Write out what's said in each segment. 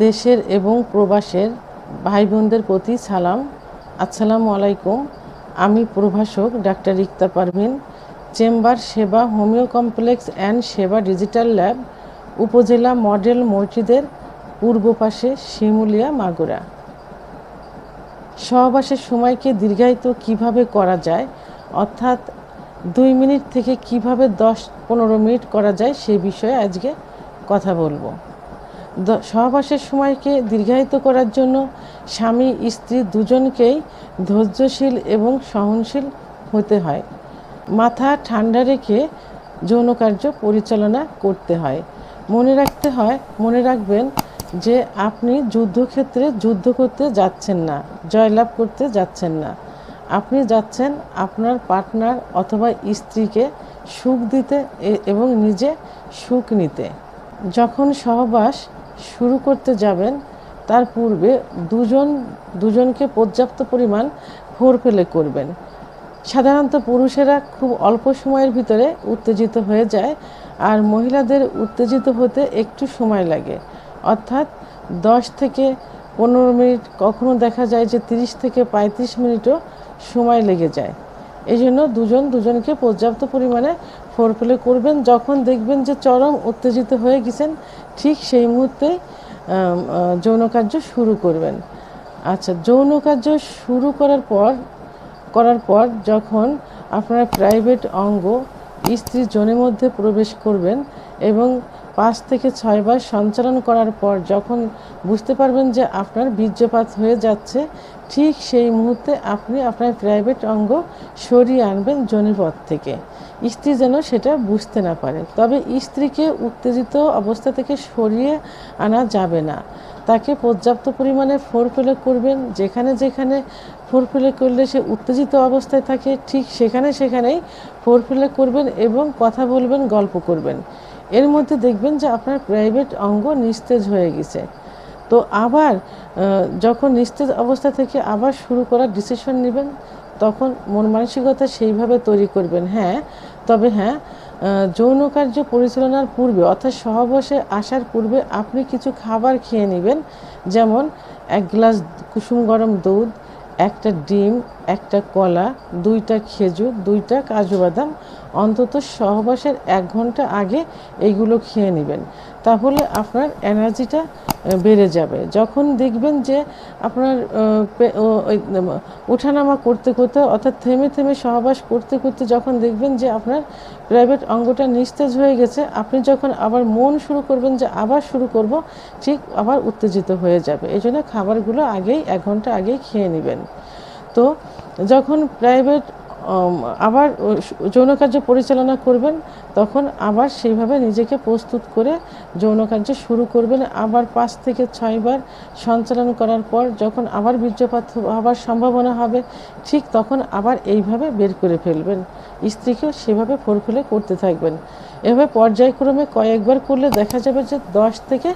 দেশের এবং প্রবাসের ভাই বোনদের প্রতি সালাম। আসসালামু আলাইকুম। আমি প্রভাষক ডাক্তার রিক্তা পারভিন, চেম্বার সেবা হোমিও কমপ্লেক্স অ্যান্ড সেবা ডিজিটাল ল্যাব, উপজেলা মডেল মসজিদের পূর্ব পাশে, শিমুলিয়া, মাগুরা। সহবাসের সময়কে দীর্ঘায়িত কিভাবে করা যায়, অর্থাৎ 2 মিনিট থেকে কিভাবে 10-15 মিনিট করা যায় সেই বিষয়ে আজকে কথা বলবো। সহবাসের সময়কে দীর্ঘায়িত করার জন্য স্বামী স্ত্রী দুজনকেই ধৈর্যশীল এবং সহনশীল হতে হয়। মাথা ঠান্ডা রেখে যৌন কার্য পরিচালনা করতে হয়। মনে রাখবেন যে আপনি যুদ্ধক্ষেত্রে যুদ্ধ করতে যাচ্ছেন না, জয়লাভ করতে যাচ্ছেন না। আপনি যাচ্ছেন আপনার পার্টনার অথবা স্ত্রীকে সুখ দিতে এবং নিজে সুখ নিতে। যখন সহবাস শুরু করতে যাবেন তার পূর্বে দুজনকে পর্যাপ্ত পরিমাণ ফোরপ্লে করবেন। সাধারণত পুরুষেরা খুব অল্প সময়ের ভিতরে উত্তেজিত হয়ে যায়, আর মহিলাদের উত্তেজিত হতে একটু সময় লাগে, অর্থাৎ 10 থেকে 15 মিনিট, কখনো দেখা যায় যে 30 থেকে 35 মিনিটও সময় লেগে যায়। এই জন্য দুজনকে পর্যাপ্ত পরিমাণে ফোরপ্লে করবেন। যখন দেখবেন যে চরম উত্তেজিত হয়ে গেছেন, ঠিক সেই মুহূর্তেই যৌন কার্য শুরু করবেন। আচ্ছা, যৌন কার্য শুরু করার পর যখন আপনার প্রাইভেট অঙ্গ স্ত্রীর যোনির মধ্যে প্রবেশ করবেন এবং 5 থেকে 6 বার সঞ্চালন করার পর যখন বুঝতে পারবেন যে আপনার বীর্যপাত হয়ে যাচ্ছে, ঠিক সেই মুহূর্তে আপনি আপনার প্রাইভেট অঙ্গ সরিয়ে আনবেন যোনিপথ থেকে, স্ত্রী যেন সেটা বুঝতে না পারে। তবে স্ত্রীকে উত্তেজিত অবস্থা থেকে সরিয়ে আনা যাবে না, তাকে পর্যাপ্ত পরিমাণে ফোরপ্লে করবেন। যেখানে ফোরপ্লে করলে সে উত্তেজিত অবস্থায় থাকে, ঠিক সেখানেই ফোরপ্লে করবেন এবং কথা বলবেন, গল্প করবেন। এর মধ্যে দেখবেন যে আপনার প্রাইভেট অঙ্গ নিস্তেজ হয়ে গেছে। তো আবার যখন নিস্তেজ অবস্থা থেকে আবার শুরু করার ডিসিশন নেবেন, তখন মন মানসিকতা সেইভাবে তৈরি করবেন। তবে যৌন কার্য পরিচালনার পূর্বে, অর্থাৎ সহবাসে আসার পূর্বে আপনি কিছু খাবার খেয়ে নেবেন, যেমন 1 গ্লাস কুসুম গরম দুধ, 1টা ডিম, 1টা কলা, 2টা খেজুর, 2টা কাজু বাদাম, অন্তত সহবাসের 1 ঘন্টা আগে এইগুলো খেয়ে নেবেন। তাহলে আপনার এনার্জিটা বেড়ে যাবে। যখন দেখবেন যে আপনার ওঠানামা করতে অর্থাৎ থেমে সহবাস করতে যখন দেখবেন যে আপনার প্রাইভেট অঙ্গটা নিস্তেজ হয়ে গেছে, আপনি যখন আবার মন শুরু করবেন যে আবার শুরু করব, ঠিক আবার উত্তেজিত হয়ে যাবে। এই জন্য খাবারগুলো 1 ঘন্টা আগেই খেয়ে নেবেন। তো যখন প্রাইভেট আবার যৌন কার্য পরিচালনা করবেন, তখন আবার সেইভাবে নিজেকে প্রস্তুত করে যৌন কার্য শুরু করবেন। আবার 5 থেকে 6 বার সঞ্চালন করার পর যখন আবার বীর্যপাত হওয়ার সম্ভাবনা হবে, ঠিক তখন আবার এইভাবে বের করে ফেলবেন। স্ত্রীকেও সেভাবে ফোরপ্লে করতে থাকবেন। এভাবে পর্যায়ক্রমে কয়েকবার করলে দেখা যাবে যে 10 থেকে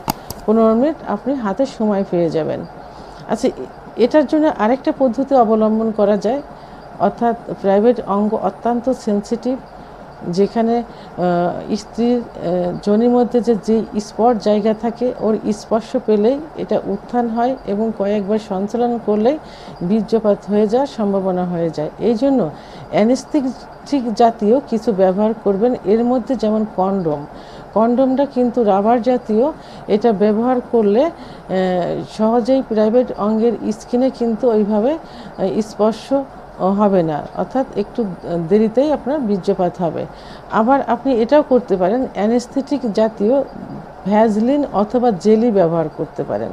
15 মিনিট আপনি হাতে সময় পেয়ে যাবেন। আচ্ছা, এটার জন্য আরেকটা পদ্ধতি অবলম্বন করা যায়, অর্থাৎ প্রাইভেট অঙ্গ অত্যন্ত সেন্সিটিভ, যেখানে স্ত্রীর যোনির মধ্যে যে স্পট জায়গা থাকে, ওর স্পর্শ পেলেই এটা উত্থান হয় এবং কয়েকবার সঞ্চালন করলেই বীর্যপাত হয়ে যাওয়ার সম্ভাবনা হয়ে যায়। এই জন্য অ্যানেস্থেটিক জাতীয় কিছু ব্যবহার করবেন। এর মধ্যে যেমন কন্ডোমটা কিন্তু রাবার জাতীয়, এটা ব্যবহার করলে সহজেই প্রাইভেট অঙ্গের স্কিনে কিন্তু ওইভাবে স্পর্শ হবে না, অর্থাৎ একটু দেরিতেই আপনার বীর্যপাত হবে। আবার আপনি এটাও করতে পারেন, অ্যানেস্থেটিক জাতীয় ভ্যাজলিন অথবা জেলি ব্যবহার করতে পারেন।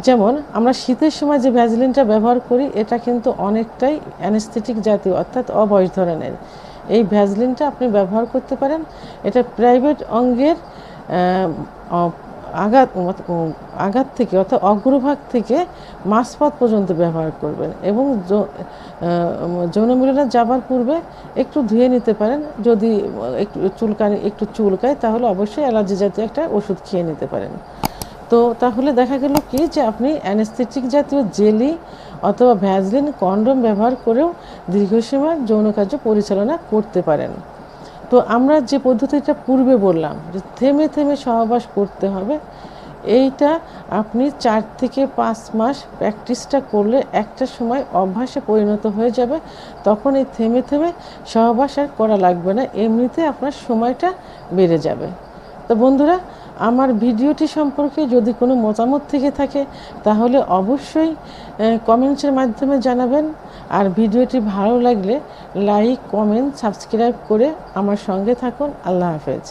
যেমন আমরা শীতের সময় যে ভ্যাজলিনটা ব্যবহার করি, এটা কিন্তু অনেকটাই অ্যানেস্থেটিক জাতীয়, অর্থাৎ অবশ ধরনের। এই ভ্যাজলিনটা আপনি ব্যবহার করতে পারেন। এটা প্রাইভেট অঙ্গের আঘাত থেকে, অর্থাৎ অগ্রভাগ থেকে মাঝপথ পর্যন্ত ব্যবহার করবেন এবং যৌন মিলনে যাবার পূর্বে একটু ধুয়ে নিতে পারেন। যদি একটু চুলকায় তাহলে অবশ্যই অ্যালার্জি জাতীয় একটা ওষুধ খেয়ে নিতে পারেন। তো তাহলে দেখা গেল কি যে আপনি অ্যানেস্থেটিক জাতীয় জেলি অথবা ভ্যাজলিন, কন্ডোম ব্যবহার করেও দীর্ঘ সময় যৌন কার্য পরিচালনা করতে পারেন। তো আমরা যে পদ্ধতিটা পূর্বে বললাম যে থেমে সহবাস করতে হবে, এইটা আপনি 4 থেকে 5 মাস প্র্যাকটিসটা করলে একটা সময় অভ্যাসে পরিণত হয়ে যাবে। তখন এই থেমে থেমে সহবাস আর করা লাগবে না, এমনিতে আপনার সময়টা বেড়ে যাবে। তো বন্ধুরা, আমার ভিডিওটি সম্পর্কে যদি কোনো মতামত থেকে থাকে তাহলে অবশ্যই কমেন্টসের মাধ্যমে জানাবেন। আর ভিডিওটি ভালো লাগলে লাইক, কমেন্ট, সাবস্ক্রাইব করে আমার সঙ্গে থাকুন। আল্লাহ হাফেজ।